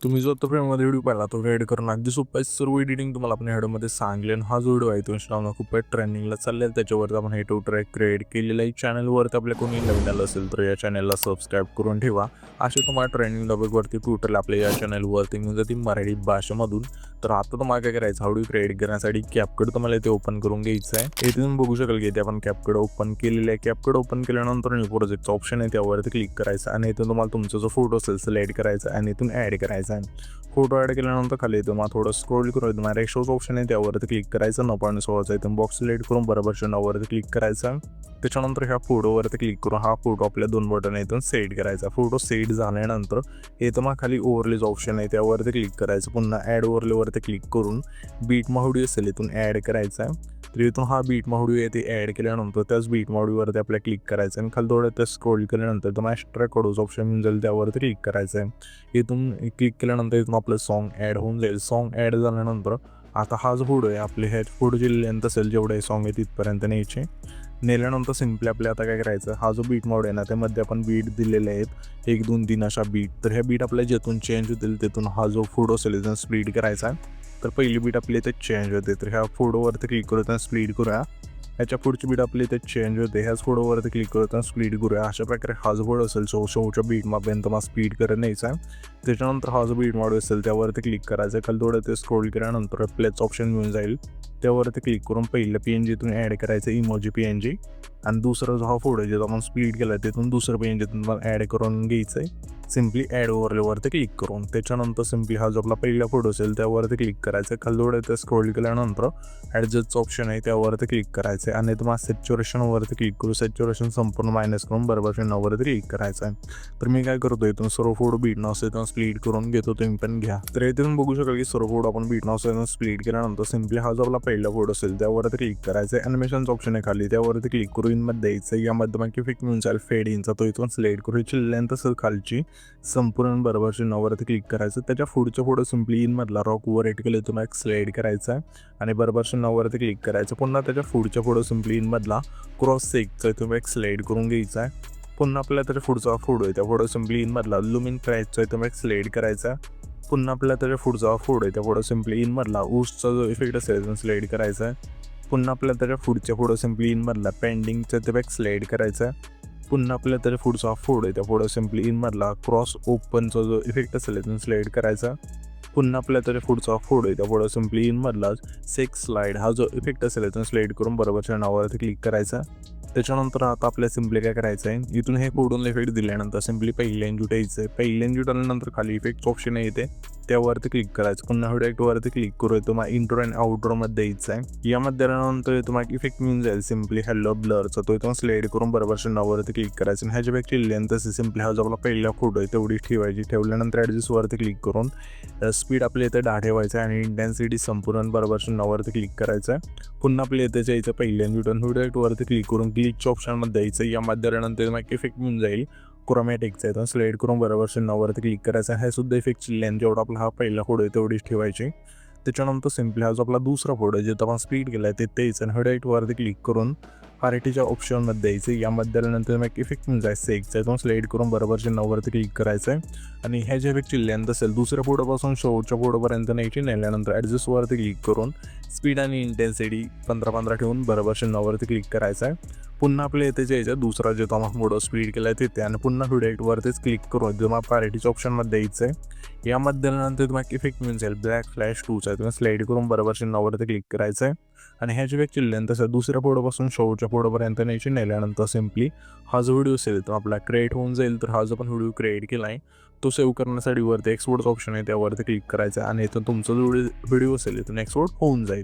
तुम्ही जो आता फ्रेममध्ये व्हिडिओ पाहिला तो एडिट करणं अगदी सोपं आहे. सर्व एडिटिंग तुम्हाला आपण व्हिडिओमध्ये सांगले आणि हा जो व्हिडिओ आहे तो इंस्टाग्रामला खूप ट्रेंडिंगला चाललेला त्याच्यावरती आपण हे ट्यूटोरियल क्रिएट केलेलं आहे. चॅनलवरती आपल्या कोणी नवीन आलं असेल तर या चॅनलला सबस्क्राईब करून ठेवा. असे तुम्हाला ट्रेंडिंग टॉपिकवरती ट्यूटोरियल आपल्या या चॅनलवरती मिळून जातील मराठी भाषेमधून. तर आता तुम्हाला काय करायचं, व्हिडिओ क्रिएट करण्यासाठी कॅपकट तुम्हाला इथे ओपन करून घ्यायचं आहे. इथे तुम्ही बघू शकाल की इथे आपण कॅपकट ओपन केलेलं आहे. कॅपकट ओपन केल्यानंतर न्यू प्रोजेक्टचा ऑप्शन आहे त्यावरती क्लिक करायचं आणि इथून तुम्हाला तुमचा जो फोटो असेल सिलेक्ट करायचा आणि इथून ॲड करायचा आहे. फोटो ॲड केल्यानंतर खाली येतो मग थोडं स्क्रोल करून तुम्हाला रेशोचा ऑप्शन आहे त्यावरती क्लिक करायचं. 9.16चा इथून बॉक्स सिलेक्ट करून बरोबरच्या नावावरती क्लिक करायचा. त्याच्यानंतर ह्या फोटोवरती क्लिक करून हा फोटो आपल्या 2 बटन इथून सेट करायचा. फोटो सेट झाल्यानंतर इथं मग खाली ओव्हरलेज ऑप्शन आहे त्यावरती क्लिक करायचं. पुन्हा ॲड ओव्हरलेवरती क्लिक करून बीट माहुडी असेल इथून ॲड करायचा आहे. तर इथून हा बीट माहुडी आहे ते ॲड केल्यानंतर त्याच बीट माहुडीवरती आपल्याला क्लिक करायचं आणि खाली थोडं ते स्क्रोल केल्यानंतर तुम्हाला एक्स्ट्रा कोडोज ऑप्शन मिळून जाईल त्यावरती क्लिक करायचं आहे. इथून क्लिक केल्यानंतर इथून आपलं सॉन्ग ॲड होऊन जाईल. सॉन्ग ॲड झाल्यानंतर आता हा जो फोटो आहे आपले ह्या फोटोची लेंथ असेल जेवढं हे सॉन्ग आहे तिथपर्यंत न्यायचे. नेल्यानंतर सिम्पली आपल्या आता काय करायचं, हा जो बीट मोड आहे ना त्यामध्ये आपण बीट दिलेले आहेत 1 2 3 अशा बीट. तर ह्या बीट आपल्या जेथून चेंज होतील तिथून हा जो फोटो असेल इथून स्प्लिट करायचा आहे. तर पहिली बीट आपली इथे चेंज होते तर ह्या फोटोवरती क्लिक करूया स्प्लिट करूया. ह्याच्या पुढची बीट आपली इथे चेंज होते ह्याच फोटोवरती क्लिक करूया स्प्लिट करूया. अशा प्रकारे हा जो फोटो असेल शेवटच्या बीट मापर्यंत मला स्पीड करत न्यायचा आहे. त्याच्यानंतर हा जो बीट मॉड असेल त्यावरती क्लिक करायचं. खाली थोडं ते स्क्रोल केल्यानंतर प्लेच ऑप्शन मिळून जाईल त्यावरती क्लिक करून पहिलं PNGतून ॲड करायचं इमोजी PNG आणि दुसरा जो हा फोटो जो आपण स्प्लिट केला तिथून दुसरं PNGतून मला ॲड करून घ्यायचं आहे सिम्पली ॲड ओव्हरलेवरती क्लिक करून. त्याच्यानंतर सिम्पली हा जो आपला पहिला फोटो असेल त्यावरती क्लिक करायचं. खाली थोडं ते स्क्रोल केल्यानंतर ॲडजस्टचं ऑप्शन आहे त्यावरती क्लिक करायचं आणि तुम्हाला सॅच्युरेशनवरती क्लिक करू. सॅच्युरेशन संपूर्ण मायनस करून बरोबर नवरती क्लिक करायचं आहे. तर मी काय करतो इथून सर्व फोटो बीट नॉस इथून स्प्लिट करून घेतो, तुम्ही पण घ्या. तर इथून बघू शकाल की सर्व फोटो आपण बीट नॉस इथून स्प्लिट केल्यानंतर सिम्पली हा जो आपला पहिला फोटो असेल त्यावरती क्लिक करायचं. ॲनिमेशनचं ऑप्शन आहे खाली त्यावरती क्लिक करू. इनमध्ये द्यायचं यामध्ये मग इफेक्ट मिळून जाईल फेड इनचा तो इथून सिलेक्ट करू. याची लेंथ असेल खालची संपूर्ण बरोबरची नवरती क्लिक करायचं. त्याच्या पुढच्या फोटो सिम्पली इनमधला रॉकवर एट केलं तुम्हाला एक स्लाइड करायचा आहे आणि बरोबरच्या नवरती क्लिक करायचं. पुन्हा त्याच्या पुढच्या फोटो सिम्पली इनमधला क्रॉस सेकचा तुम्ही एक स्लाइड करून घ्यायचा आहे. पुन्हा आपल्याला त्याच्या पुढचा फोटो आहे त्या फोटो सिम्पली इनमधला लुमिन प्राईजचा तुम्ही एक स्लाइड करायचा. पुन्हा आपल्याला त्याच्या पुढचा फोटो आहे त्या फोटो सिम्पली इनमधला ऊसचा जो इफेक्ट असेल स्लाइड करायचा आहे. पुन्हा आपल्याला त्याच्या पुढच्या फोटो सिम्पली इनमधला पेंडिंगचा ते एक स्लाइड करायचा. पुन्हा आपल्याला त्याच्या पुढचा फोटो आहे त्या फोटो सिम्पली इनमधला क्रॉस ओपनचा जो इफेक्ट असेल इथून स्लाइड करायचा. पुन्हा आपल्याला त्याच्या पुढचा फोटो आहे त्या फोटो सिम्पली इनमधला सेक्स स्लाइड हा जो इफेक्ट असेल इथून स्लाइड करून बरोबरच्या नावावरती क्लिक करायचा. त्याच्यानंतर आता आपल्याला सिम्पली काय करायचं आहे, इथून हे कोडून इफेक्ट दिल्यानंतर सिम्पली पहिल्या इंजूट यायचं आहे. पहिल्या इंजूट आल्यानंतर खाली इफेक्ट ऑप्शन आहे इथे त्यावरती क्लिक करायचं. पुन्हा इफेक्टवरती क्लिक करू. तुम्हाला इंट्रो आणि आउटरोमध्ये द्यायचा आहे. यामध्ये आल्यानंतर तुम्हाला इफेक्ट मिळून जाईल सिम्पली हॅलो ब्लरचा तो इथून स्लाइड करून बरोबरच्या नावावरती क्लिक करायचं. आणि ह्याच्यापेक्षा लेंथ असेल सिम्पली हा जो आपला पहिला फोटो आहे तेवढी ठेवायची. ठेवल्यानंतर ॲडजस्टवरती क्लिक करून स्पीड आपल्या इथे 10 ठेवायचं आहे आणि इंटेन्सिटी संपूर्ण बरोबरच्या नावावरती क्लिक करायचं आहे. पुन्हा आपल्या इथे जायचं पहिल्या इफेक्टवरती क्लिक करून ग्लिचच्या ऑप्शनमध्ये द्यायचं. यामध्ये आल्यानंतर तुम्हाला इफेक्ट मिळून जाईल क्रोमॅटिकचा आहे स्लाइड करून बरोबरच्या नावावरती क्लिक करायचं. हे सुद्धा इफेक्टची लेंथ जेवढा आपला हा पहिला फोटो आहे तेवढीच ठेवायची. त्याच्यानंतर सिम्पली हा जो आपला दुसरा फोटो आहे जिथं आपण स्पीड केला आहे ते तेच आणि हेडलाईटवरती क्लिक करून पार्टीच्या ऑप्शनमध्ये द्यायचं. यामध्ये आल्यानंतर मग इफेक्ट मिळून जायचं एकचा स्लाइड करून बरोबरच्या नावावरती क्लिक करायचं आहे आणि ह्या जे इफेक्टची लेंथ असेल दुसऱ्या फोटोपासून शेवटच्या फोटोपर्यंत न्यायची. नेल्यानंतर ॲडजस्टवरती क्लिक करून स्पीड आणि इंटेन्सिटी 15-15 ठेवून बरोबरच्या नावावरती क्लिक करायचं आहे. पुन्हा आपल्या इथे जायचं दुसरा जे तुम्हाला मोडो स्पीड केला आहे तिथे आणि पुन्हा हेडलाईटवरतीच क्लिक करून तुम्हाला पार्टीच्या ऑप्शनमध्ये द्यायचं आहे. यामध्ये आल्यानंतर तुम्हाला इफेक्ट मिळून जाईल ब्लॅक फ्लॅश 2चा तुम्ही स्लाइड करून बरोबरच्या नावावरती क्लिक करायचं आहे आणि ह्याची इफेक्टची लेंथ असेल दुसऱ्या फोटोपासून शेवटच्या फोटोपर्यंत न्यायची. नेल्यानंतर सिम्पली हा जो व्हिडिओ असेल तो आपला क्रिएट होऊन जाईल. तर हा जो पण व्हिडिओ क्रिएट केला आहे तो सेव्ह करण्यासाठी वरती एक्सपोर्टचा ऑप्शन आहे त्यावरती क्लिक करायचा आणि इथून तुमचा जो व्हिडिओ असेल इथून एक्सपोर्ट होऊन जाईल.